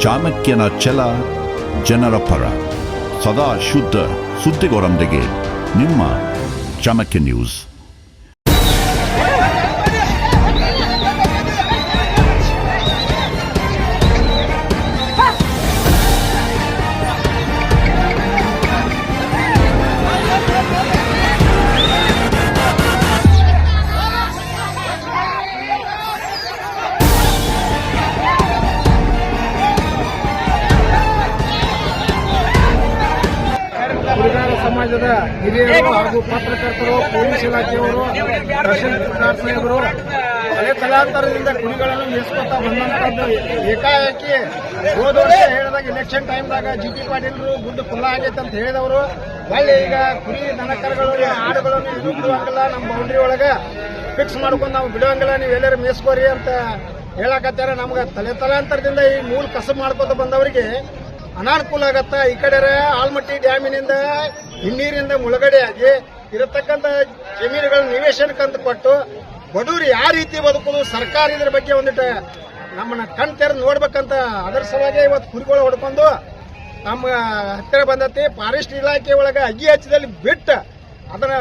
ಚಾಣಕ್ಯನ ಛಲ ಜನರ ಪರ, ಸದಾ ಶುದ್ಧ ಸುದ್ದಿಗಳೊಂದಿಗೆ ನಿಮ್ಮ ಚಾಣಕ್ಯ ನ್ಯೂಸ್. ಸಮಾಜದ ಹಿರಿಯರು ಹಾಗೂ ಪತ್ರಕರ್ತರು, ಪೊಲೀಸ್ ಇಲಾಖೆಯವರು, ತಹಶೀಲ್ದಾರ್ ಸಾಹೇಬರು ಹಳೆ ತಲಾಂತರದಿಂದ ಕುರಿಗಳನ್ನು ಮೇಯಿಸ್ಕೊತಾ ಬಂದಂತದ್ದು ಏಕಾಏಕಿ ಹೋದ ವರ್ಷ ಹೇಳಿದಾಗ ಎಲೆಕ್ಷನ್ ಟೈಮ್ದಾಗ ಜಿ.ಟಿ. ಪಾಟೀಲ್ರು ಗುಡ್ಡು ಖುಲ್ಲಾ ಆಗೈತೆ ಅಂತ ಹೇಳಿದವರು ಒಳ್ಳೆ ಈಗ ಕುರಿ ದನಕರುಗಳು ಆಡುಗಳನ್ನು ಇದು ಬಿಡುವಂಗಿಲ್ಲ, ನಮ್ಮ ಬೌಂಡ್ರಿ ಒಳಗೆ ಫಿಕ್ಸ್ ಮಾಡ್ಕೊಂಡು ನಾವು ಬಿಡುವಂಗಿಲ್ಲ, ನೀವು ಎಲ್ಲರೂ ಮೇಯಿಸ್ಕೋರಿ ಅಂತ ಹೇಳಕತ್ತಾರ. ನಮ್ಗೆ ತಲಾಂತರದಿಂದ ಈ ಮೂಲ ಕಸಬು ಮಾಡ್ಕೊತ ಬಂದವರಿಗೆ ಅನಾನುಕೂಲ ಆಗತ್ತ. ಈ ಕಡೆ ಆಲ್ಮಟ್ಟಿ ಡ್ಯಾಮಿನಿಂದ ಹಿನ್ನೀರಿಂದ ಮುಳುಗಡೆ ಆಗಿ ಇರತಕ್ಕಂಥ ಜಮೀನುಗಳ ನಿವೇಶನಕ್ಕಂತ ಕೊಟ್ಟು ಬಡವರು ಯಾವ ರೀತಿ ಬದುಕುದು, ಸರ್ಕಾರ ಇದ್ರ ಬಗ್ಗೆ ಒಂದಿಟ್ಟು ನಮ್ಮನ್ನ ಕಣ್ ತೆರೆದು ನೋಡ್ಬೇಕಂತ ಅದರ ಸಲುವಾಗಿ ಇವತ್ತು ಕುರಿಗಳು ಹೊಡ್ಕೊಂಡು ನಮ್ಮ ಹತ್ತಿರ ಬಂದತಿ. ಫಾರೆಸ್ಟ್ ಇಲಾಖೆ ಒಳಗೆ ಅಗ್ಗಿ ಹಚ್ಚದಲ್ಲಿ ಬಿಟ್ಟು ಅದನ್ನ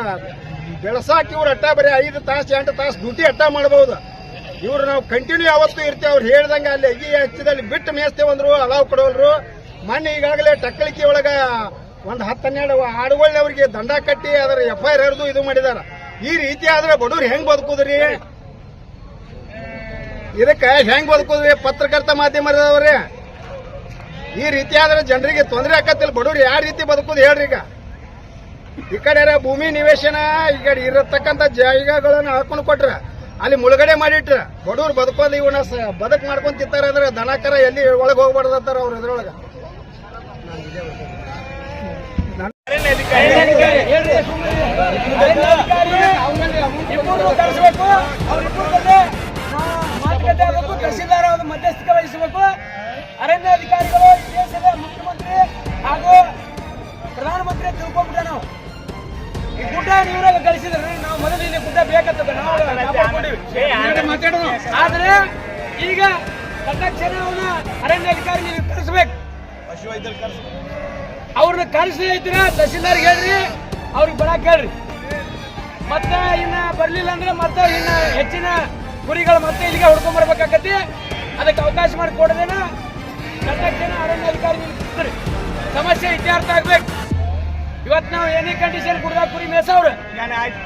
ಬೆಳಸಾಕಿ ಇವ್ರು ಅಟ್ಟ ಬರೀ 5 ತಾಸು 8 ತಾಸು ಡ್ಯೂಟಿ ಅಟ್ಟ ಮಾಡಬಹುದು. ಇವ್ರು ನಾವು ಕಂಟಿನ್ಯೂ ಯಾವತ್ತೂ ಇರ್ತೇವೆ. ಅವ್ರು ಹೇಳ್ದಂಗೆ ಅಲ್ಲಿ ಅಗ್ಗಿ ಹಚ್ಚದಲ್ಲಿ ಬಿಟ್ಟು ಮೇಯಿಸ್ತೇವಂದ್ರು, ಅಲಾವ್ ಕೊಡೋಲ್ರು. ಮೊನ್ನೆ ಈಗಾಗಲೇ ಟಕ್ಕಳಿಕೆ ಒಳಗ ಒಂದು 10-12 ಆಡುಗಳನ್ನ ಅವರಿಗೆ ದಂಡ ಕಟ್ಟಿ ಅದರ FIR ಹರಿದು ಇದು ಮಾಡಿದಾರ. ಈ ರೀತಿ ಆದ್ರೆ ಬಡವ್ರು ಹೆಂಗ್ ಬದುಕುದ್ರಿ? ಇದಕ್ಕೆ ಹೆಂಗ್ ಬದುಕುದ್ರಿ? ಪತ್ರಕರ್ತ ಮಾಧ್ಯಮದವ್ರೆ, ಈ ರೀತಿ ಆದ್ರೆ ಜನರಿಗೆ ತೊಂದರೆ ಆಕತ್ತಿಲ್ಲ. ಬಡವ್ರು ಯಾವ ರೀತಿ ಬದುಕುದು ಹೇಳ್ರಿ? ಈ ಕಡೆ ಭೂಮಿ ನಿವೇಶನ ಈ ಕಡೆ ಇರತಕ್ಕಂಥ ಜಾಗಗಳನ್ನ ಹಾಕೊಂಡು ಕೊಟ್ರ, ಅಲ್ಲಿ ಮುಳುಗಡೆ ಮಾಡಿಟ್ರ ಬಡವ್ರು ಬದುಕೋದು ಇವನ್ನ ಬದುಕು ಮಾಡ್ಕೊಂಡ್ ತಿಂತಾರ. ಅಂದ್ರೆ ದನಕರ ಎಲ್ಲಿ ಒಳಗೆ ಹೋಗ್ಬಾರ್ದಂತಾರ ಅವ್ರ ಇದ್ರೊಳಗ. ಮಾತುಕತೆ ಆಗಬೇಕು, ತಹಸೀಲ್ದಾರ್ ಅವರು ಮಧ್ಯಸ್ಥಿಕೆ ವಹಿಸಬೇಕು. ಅರಣ್ಯಾಧಿಕಾರಿಗಳು ದೇಶದ ಮುಖ್ಯಮಂತ್ರಿ ಹಾಗೂ ಪ್ರಧಾನಮಂತ್ರಿ ತಿಳ್ಕೊಂಡ್ಬಿಟ್ಟ. ನಾವು ಈ ಗುಡ್ಡ ನೀರಾಗ ಕಳಿಸಿದ್ರೆ ನಾವು ಮೊದಲು ಇಲ್ಲಿ ಗುಡ್ಡ ಬೇಕಂತ ಮಾತಾಡೋಣ. ಆದ್ರೆ ಈಗ ತಕ್ಷಣ ಅವನ್ನ ಅರಣ್ಯಾಧಿಕಾರಿ ನೀವು ಕಳಿಸ್ಬೇಕು. ಅವ್ರನ್ನ ಕಳಿಸಿ ಐತಿರ ತಹಸೀಲ್ದಾರ್ಗೆ ಹೇಳ್ರಿ, ಅವ್ರಿಗೆ ಬರಕ್ ಹೇಳ್ರಿ. ಮತ್ತೆ ಇನ್ನ ಬರ್ಲಿಲ್ಲ ಅಂದ್ರೆ ಮತ್ತೆ ಇನ್ನ ಹೆಚ್ಚಿನ ಕುರಿಗಳು ಮತ್ತೆ ಇಲ್ಲಿಗೆ ಹುಡ್ಕೊಂಡ್ ಬರ್ಬೇಕಾಗತ್ತಿ. ಅದಕ್ಕೆ ಅವಕಾಶ ಮಾಡಿ ಕೊಡದೇನ ತಕ್ಷಣ ಅರಣ್ಯಾಧಿಕಾರಿ ನೀವು ಸಮಸ್ಯೆ ಇತ್ಯರ್ಥ ಆಗ್ಬೇಕು. ಇವತ್ತು ನಾವು ಏನೇ ಕಂಡೀಷನ್ ಕುಡ್ದಾಗ ಕುರಿ ಮೇಸವ್ರು ಆಯ್ತು.